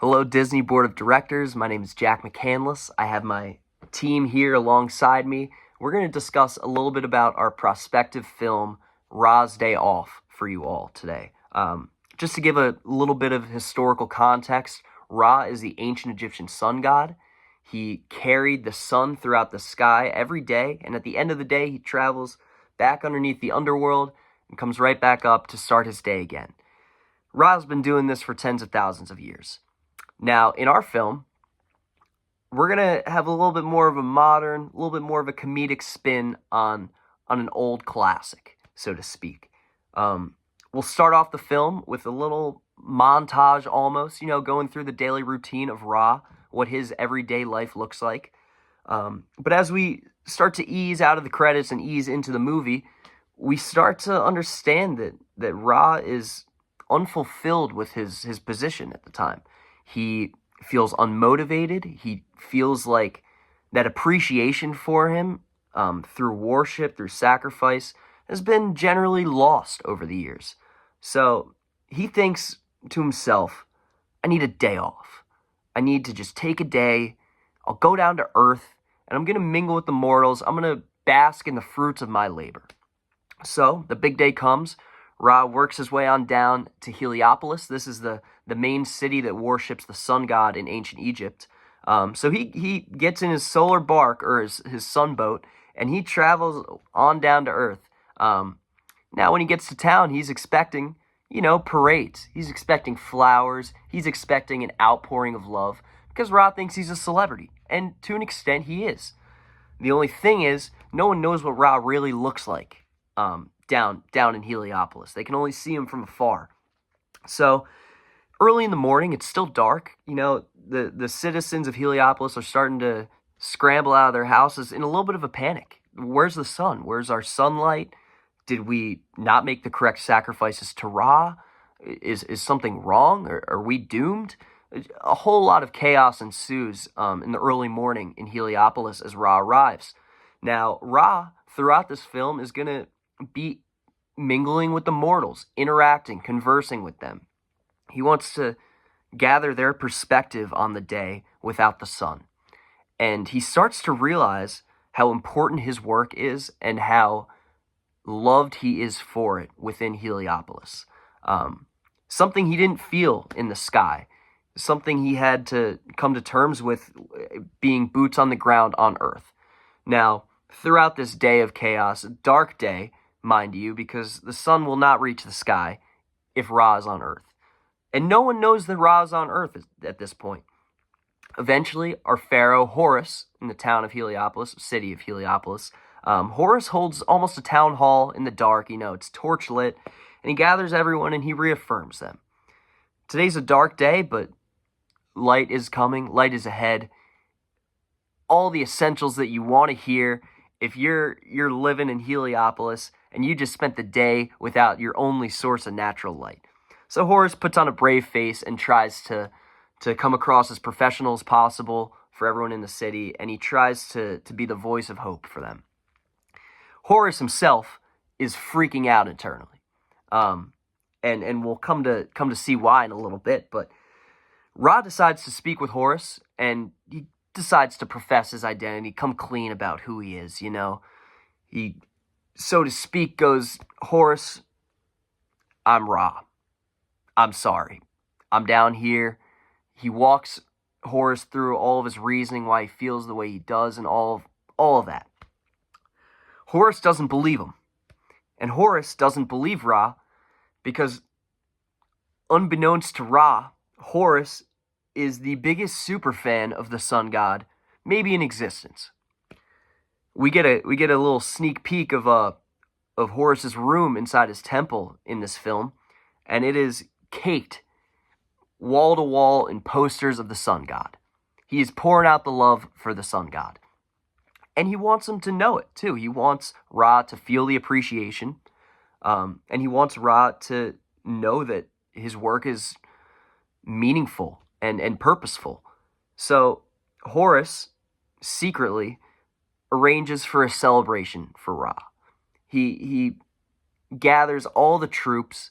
Hello, Disney Board of Directors. My name is Jack McCandless. I have my team here alongside me. We're going to discuss a little bit about our prospective film, Ra's Day Off, for you all today. Just to give a little bit of historical context, Ra is the ancient Egyptian sun god. He carried the sun throughout the sky every day, and at the end of the day, he travels back underneath the underworld and comes right back up to start his day again. Ra's been doing this for tens of thousands of years. Now, in our film, we're going to have a little bit more of a modern, a little bit more of a comedic spin on an old classic, so to speak. We'll start off the film with a little montage almost, going through the daily routine of Ra, what his everyday life looks like. But as we start to ease out of the credits and ease into the movie, we start to understand that Ra is unfulfilled with his position at the time. He feels unmotivated. He feels like that appreciation for him through worship, through sacrifice, has been generally lost over the years. So he thinks to himself, I need a day off. I need to just take a day. I'll go down to earth, and I'm going to mingle with the mortals. I'm going to bask in the fruits of my labor. So the big day comes. Ra works his way on down to Heliopolis. This is the main city that worships the sun god in ancient Egypt. So he gets in his solar bark, or his sunboat, and he travels on down to Earth. Now, when he gets to town, he's expecting, parades. He's expecting flowers. He's expecting an outpouring of love, because Ra thinks he's a celebrity, and to an extent, he is. The only thing is, no one knows what Ra really looks like down in Heliopolis. They can only see him from afar. So early in the morning, it's still dark. The citizens of Heliopolis are starting to scramble out of their houses in a little bit of a panic. Where's the sun? Where's our sunlight? Did we not make the correct sacrifices to Ra? Is something wrong? Are we doomed? A whole lot of chaos ensues in the early morning in Heliopolis as Ra arrives. Now, Ra, throughout this film, is going to be mingling with the mortals, interacting, conversing with them. He wants to gather their perspective on the day without the sun. And he starts to realize how important his work is and how loved he is for it within Heliopolis. Something he didn't feel in the sky. Something he had to come to terms with being boots on the ground on Earth. Now, throughout this day of chaos, a dark day, mind you, because the sun will not reach the sky if Ra is on Earth. And no one knows that Ra is on Earth at this point. Eventually, our pharaoh, Horus, in the town of Heliopolis, city of Heliopolis, Horus holds almost a town hall in the dark. It's torch lit, and he gathers everyone and he reaffirms them. Today's a dark day, but light is coming. Light is ahead. All the essentials that you want to hear if you're living in Heliopolis and you just spent the day without your only source of natural light. So Horus puts on a brave face and tries to come across as professional as possible for everyone in the city, and he tries to be the voice of hope for them. Horus himself is freaking out internally, and we'll come to see why in a little bit. But Ra decides to speak with Horus, and he decides to profess his identity, come clean about who he is. He, so to speak, goes, Horus, I'm Ra. I'm sorry. I'm down here. He walks Horus through all of his reasoning, why he feels the way he does, and all of that. Horus doesn't believe him. And Horus doesn't believe Ra because, unbeknownst to Ra, Horus is the biggest superfan of the sun god, maybe in existence. We get a little sneak peek of Horus's room inside his temple in this film, and it is caked wall to wall in posters of the sun god. He is pouring out the love for the sun god. And he wants him to know it too. He wants Ra to feel the appreciation. And he wants Ra to know that his work is meaningful and purposeful. So Horus secretly arranges for a celebration for Ra. He gathers all the troops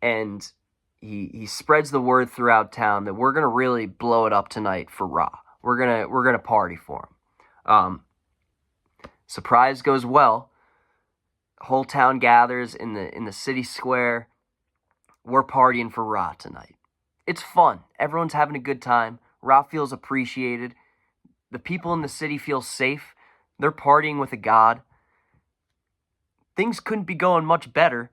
and he spreads the word throughout town that we're gonna really blow it up tonight for Ra. We're gonna party for him. Surprise goes well. Whole town gathers in the city square. We're partying for Ra tonight. It's fun. Everyone's having a good time. Ra feels appreciated. The people in the city feel safe. They're partying with a god. Things couldn't be going much better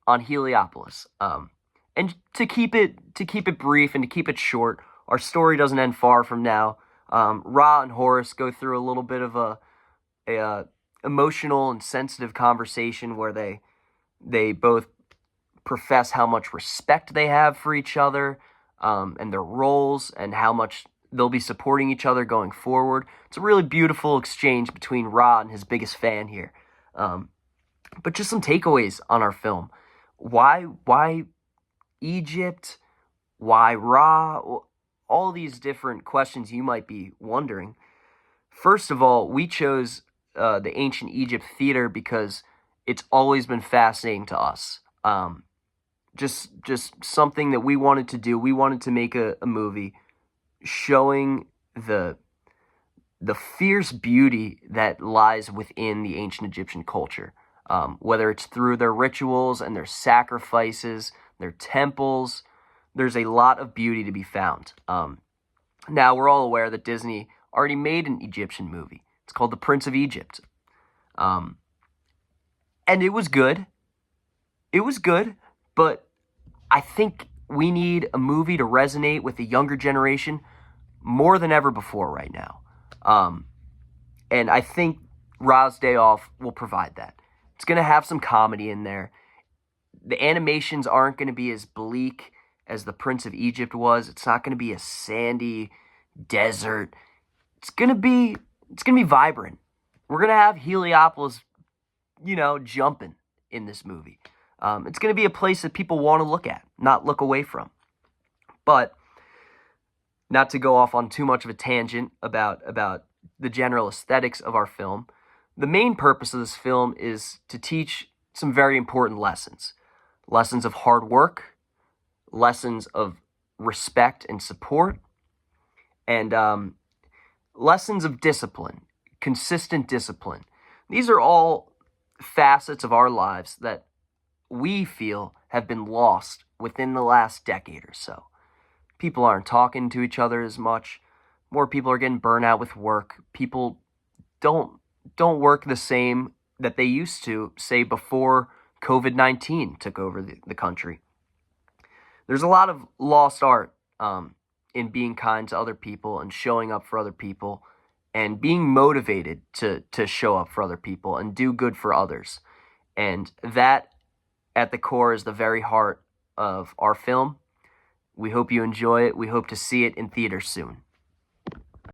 on Heliopolis. And to keep it brief and to keep it short, our story doesn't end far from now. Ra and Horus go through a little bit of a emotional and sensitive conversation where they both profess how much respect they have for each other, and their roles, and how much they'll be supporting each other going forward. It's a really beautiful exchange between Ra and his biggest fan here. But just some takeaways on our film. Why Egypt? Why Ra? All these different questions you might be wondering. First of all, we chose the ancient Egypt theater because it's always been fascinating to us. Just something that we wanted to do. We wanted to make a movie showing the fierce beauty that lies within the ancient Egyptian culture. Whether it's through their rituals and their sacrifices, their temples, there's a lot of beauty to be found. Now, we're all aware that Disney already made an Egyptian movie. It's called The Prince of Egypt. And it was good. It was good, but I think we need a movie to resonate with the younger generation more than ever before right now. And I think Ra's Day Off will provide that. It's going to have some comedy in there. The animations aren't going to be as bleak as The Prince of Egypt was. It's not going to be a sandy desert. It's going to be vibrant. We're going to have Heliopolis, jumping in this movie. It's going to be a place that people want to look at, not look away from. But not to go off on too much of a tangent about the general aesthetics of our film, the main purpose of this film is to teach some very important lessons. Lessons of hard work, lessons of respect and support, and lessons of discipline, consistent discipline. These are all facets of our lives that we feel have been lost within the last decade or so. People aren't talking to each other as much. More people are getting burnt out with work. People don't work the same that they used to, say, before COVID-19 took over the country. There's a lot of lost art in being kind to other people and showing up for other people and being motivated to show up for other people and do good for others. And that, at the core, is the very heart of our film. We hope you enjoy it. We hope to see it in theaters soon.